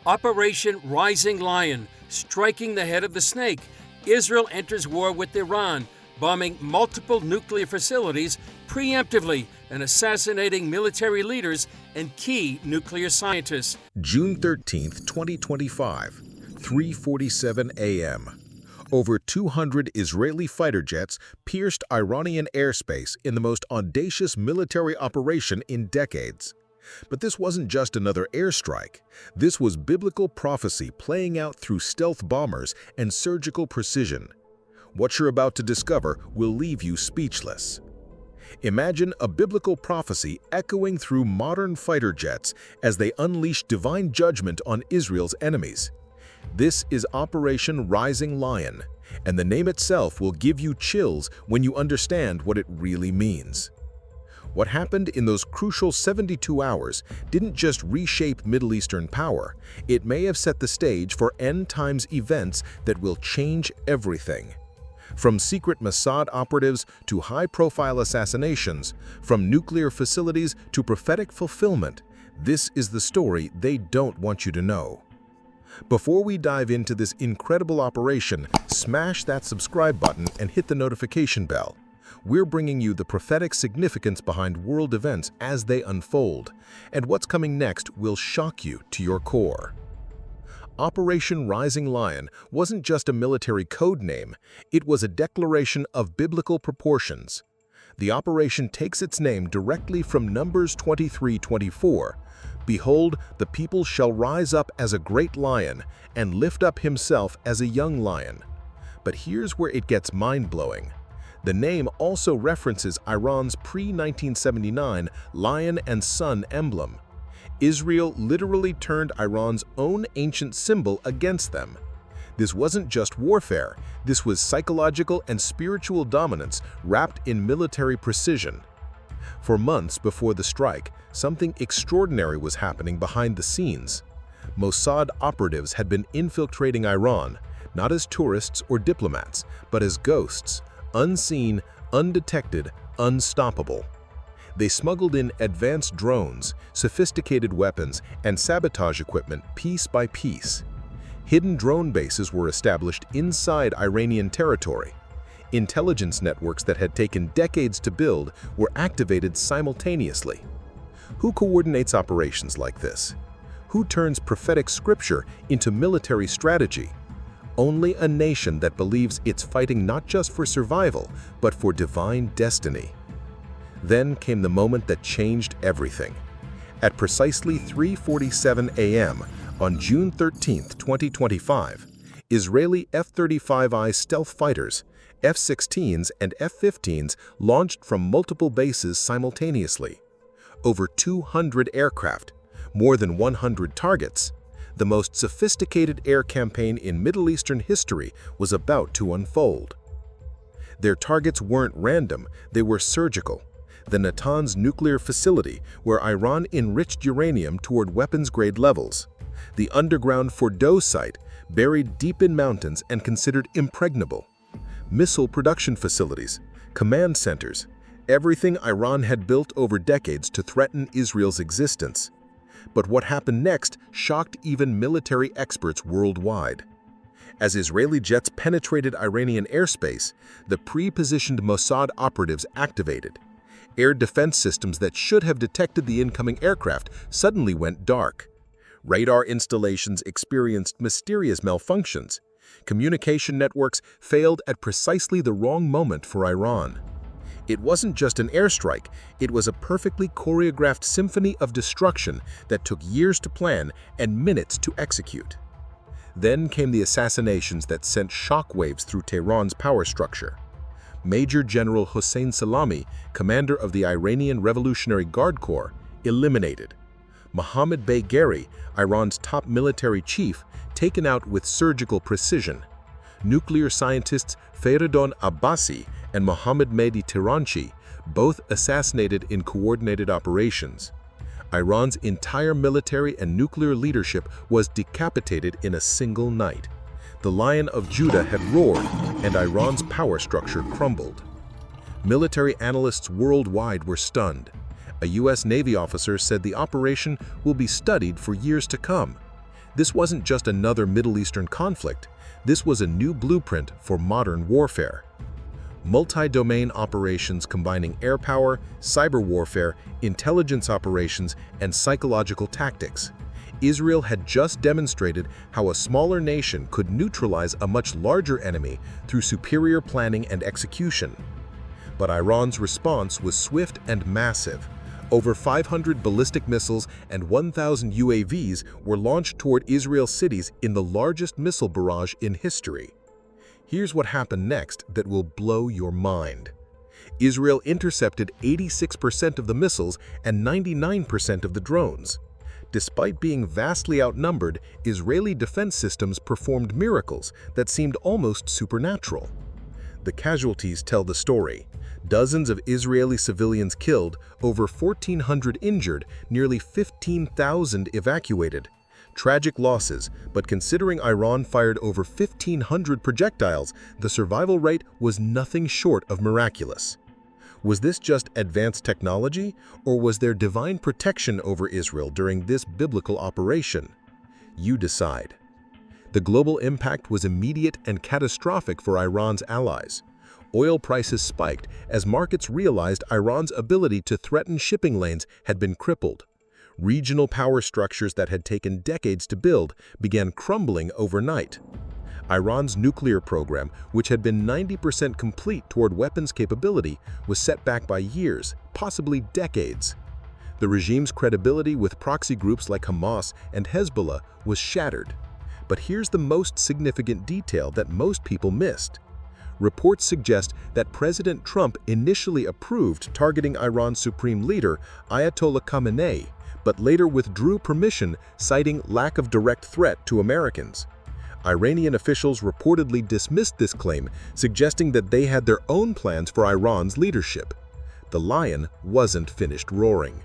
Operation Rising Lion, striking the head of the snake. Israel enters war with Iran, bombing multiple nuclear facilities preemptively and assassinating military leaders and key nuclear scientists. June 13, 2025, 3:47 a.m. Over 200 Israeli fighter jets pierced Iranian airspace in the most audacious military operation in decades. But this wasn't just another airstrike. This was biblical prophecy playing out through stealth bombers and surgical precision. What you're about to discover will leave you speechless. Imagine a biblical prophecy echoing through modern fighter jets as they unleash divine judgment on Israel's enemies. This is Operation Rising Lion, and the name itself will give you chills when you understand what it really means. What happened in those crucial 72 hours didn't just reshape Middle Eastern power, it may have set the stage for end-times events that will change everything. From secret Mossad operatives to high-profile assassinations, from nuclear facilities to prophetic fulfillment, this is the story they don't want you to know. Before we dive into this incredible operation, smash that subscribe button and hit the notification bell. We're bringing you the prophetic significance behind world events as they unfold, and what's coming next will shock you to your core. Operation Rising Lion wasn't just a military code name, it was a declaration of biblical proportions. The operation takes its name directly from Numbers 23:24. Behold, the people shall rise up as a great lion and lift up himself as a young lion. But here's where it gets mind-blowing. The name also references Iran's pre-1979 lion and sun emblem. Israel literally turned Iran's own ancient symbol against them. This wasn't just warfare, this was psychological and spiritual dominance wrapped in military precision. For months before the strike, something extraordinary was happening behind the scenes. Mossad operatives had been infiltrating Iran, not as tourists or diplomats, but as ghosts, unseen, undetected, unstoppable. They smuggled in advanced drones, sophisticated weapons, and sabotage equipment piece by piece. Hidden drone bases were established inside Iranian territory. Intelligence networks that had taken decades to build were activated simultaneously. Who coordinates operations like this? Who turns prophetic scripture into military strategy? Only a nation that believes it's fighting not just for survival, but for divine destiny. Then came the moment that changed everything. At precisely 3:47 a.m. on June 13, 2025, Israeli F-35I stealth fighters, F-16s and F-15s launched from multiple bases simultaneously. Over 200 aircraft, more than 100 targets. The most sophisticated air campaign in Middle Eastern history was about to unfold. Their targets weren't random, they were surgical. The Natanz nuclear facility, where Iran enriched uranium toward weapons-grade levels. The underground Fordow site, buried deep in mountains and considered impregnable. Missile production facilities, command centers, everything Iran had built over decades to threaten Israel's existence. But what happened next shocked even military experts worldwide. As Israeli jets penetrated Iranian airspace, the pre-positioned Mossad operatives activated. Air defense systems that should have detected the incoming aircraft suddenly went dark. Radar installations experienced mysterious malfunctions. Communication networks failed at precisely the wrong moment for Iran. It wasn't just an airstrike, it was a perfectly choreographed symphony of destruction that took years to plan and minutes to execute. Then came the assassinations that sent shockwaves through Tehran's power structure. Major General Hossein Salami, commander of the Iranian Revolutionary Guard Corps, eliminated. Mohammad Bagheri, Iran's top military chief, taken out with surgical precision. Nuclear scientists Feridun Abbasi and Mohammad Mehdi Tiranchi, both assassinated in coordinated operations. Iran's entire military and nuclear leadership was decapitated in a single night. The Lion of Judah had roared, and Iran's power structure crumbled. Military analysts worldwide were stunned. A U.S. Navy officer said the operation will be studied for years to come. This wasn't just another Middle Eastern conflict, this was a new blueprint for modern warfare. Multi-domain operations combining air power, cyber warfare, intelligence operations, and psychological tactics. Israel had just demonstrated how a smaller nation could neutralize a much larger enemy through superior planning and execution. But Iran's response was swift and massive. Over 500 ballistic missiles and 1,000 UAVs were launched toward Israel's cities in the largest missile barrage in history. Here's what happened next that will blow your mind. Israel intercepted 86% of the missiles and 99% of the drones. Despite being vastly outnumbered, Israeli defense systems performed miracles that seemed almost supernatural. The casualties tell the story. Dozens of Israeli civilians killed, over 1,400 injured, nearly 15,000 evacuated. Tragic losses, but considering Iran fired over 1,500 projectiles, the survival rate was nothing short of miraculous. Was this just advanced technology, or was there divine protection over Israel during this biblical operation? You decide. The global impact was immediate and catastrophic for Iran's allies. Oil prices spiked as markets realized Iran's ability to threaten shipping lanes had been crippled. Regional power structures that had taken decades to build began crumbling overnight. Iran's nuclear program, which had been 90% complete toward weapons capability, was set back by years, possibly decades. The regime's credibility with proxy groups like Hamas and Hezbollah was shattered. But here's the most significant detail that most people missed. Reports suggest that President Trump initially approved targeting Iran's supreme leader, Ayatollah Khamenei, but later withdrew permission, citing lack of direct threat to Americans. Iranian officials reportedly dismissed this claim, suggesting that they had their own plans for Iran's leadership. The lion wasn't finished roaring.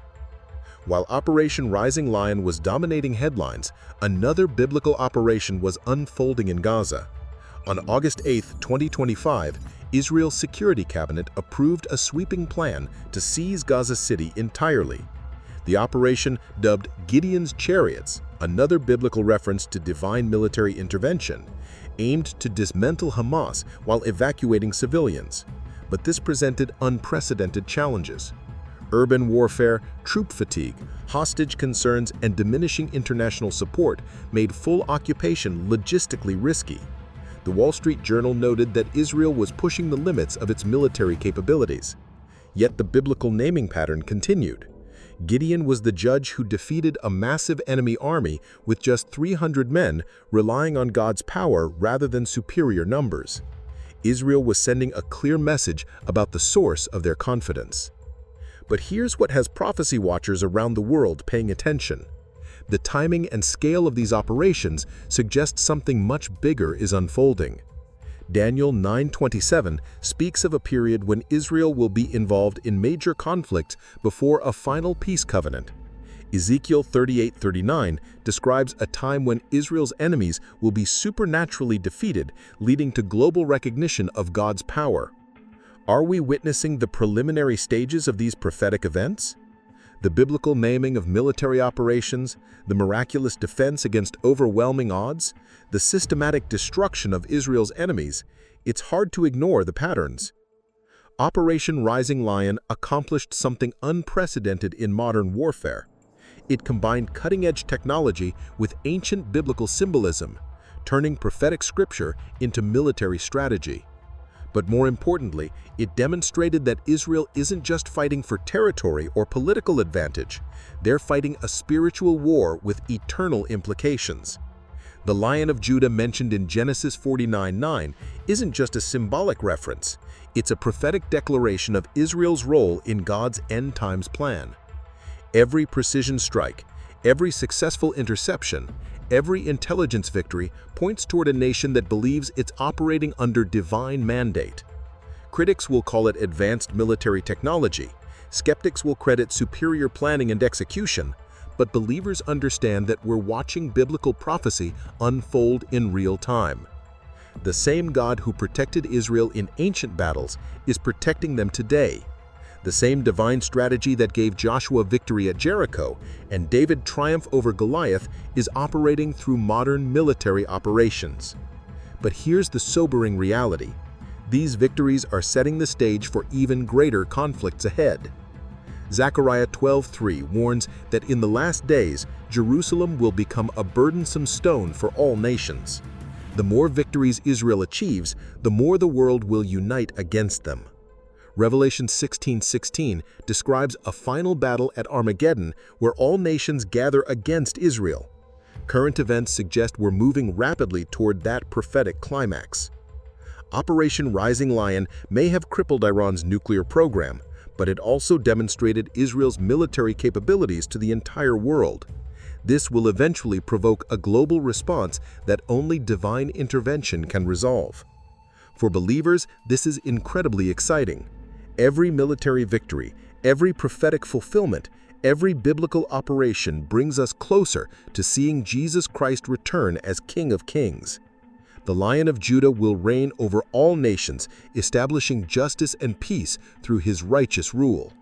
While Operation Rising Lion was dominating headlines, another biblical operation was unfolding in Gaza. On August 8, 2025, Israel's Security Cabinet approved a sweeping plan to seize Gaza City entirely. The operation, dubbed Gideon's Chariots, another biblical reference to divine military intervention, aimed to dismantle Hamas while evacuating civilians. But this presented unprecedented challenges. Urban warfare, troop fatigue, hostage concerns, and diminishing international support made full occupation logistically risky. The Wall Street Journal noted that Israel was pushing the limits of its military capabilities. Yet the biblical naming pattern continued. Gideon was the judge who defeated a massive enemy army with just 300 men, relying on God's power rather than superior numbers. Israel was sending a clear message about the source of their confidence. But here's what has prophecy watchers around the world paying attention. The timing and scale of these operations suggest something much bigger is unfolding. Daniel 9:27 speaks of a period when Israel will be involved in major conflict before a final peace covenant. Ezekiel 38:39 describes a time when Israel's enemies will be supernaturally defeated, leading to global recognition of God's power. Are we witnessing the preliminary stages of these prophetic events? The biblical naming of military operations, the miraculous defense against overwhelming odds, the systematic destruction of Israel's enemies, it's hard to ignore the patterns. Operation Rising Lion accomplished something unprecedented in modern warfare. It combined cutting-edge technology with ancient biblical symbolism, turning prophetic scripture into military strategy. But more importantly, it demonstrated that Israel isn't just fighting for territory or political advantage. They're fighting a spiritual war with eternal implications. The Lion of Judah mentioned in Genesis 49:9 isn't just a symbolic reference. It's a prophetic declaration of Israel's role in God's end times plan. Every precision strike, every successful interception, every intelligence victory points toward a nation that believes it's operating under divine mandate. Critics will call it advanced military technology. Skeptics will credit superior planning and execution. But believers understand that we're watching biblical prophecy unfold in real time. The same God who protected Israel in ancient battles is protecting them today. The same divine strategy that gave Joshua victory at Jericho and David triumph over Goliath is operating through modern military operations. But here's the sobering reality. These victories are setting the stage for even greater conflicts ahead. Zechariah 12:3 warns that in the last days, Jerusalem will become a burdensome stone for all nations. The more victories Israel achieves, the more the world will unite against them. Revelation 16:16 describes a final battle at Armageddon where all nations gather against Israel. Current events suggest we're moving rapidly toward that prophetic climax. Operation Rising Lion may have crippled Iran's nuclear program, but it also demonstrated Israel's military capabilities to the entire world. This will eventually provoke a global response that only divine intervention can resolve. For believers, this is incredibly exciting. Every military victory, every prophetic fulfillment, every biblical operation brings us closer to seeing Jesus Christ return as King of Kings. The Lion of Judah will reign over all nations, establishing justice and peace through his righteous rule.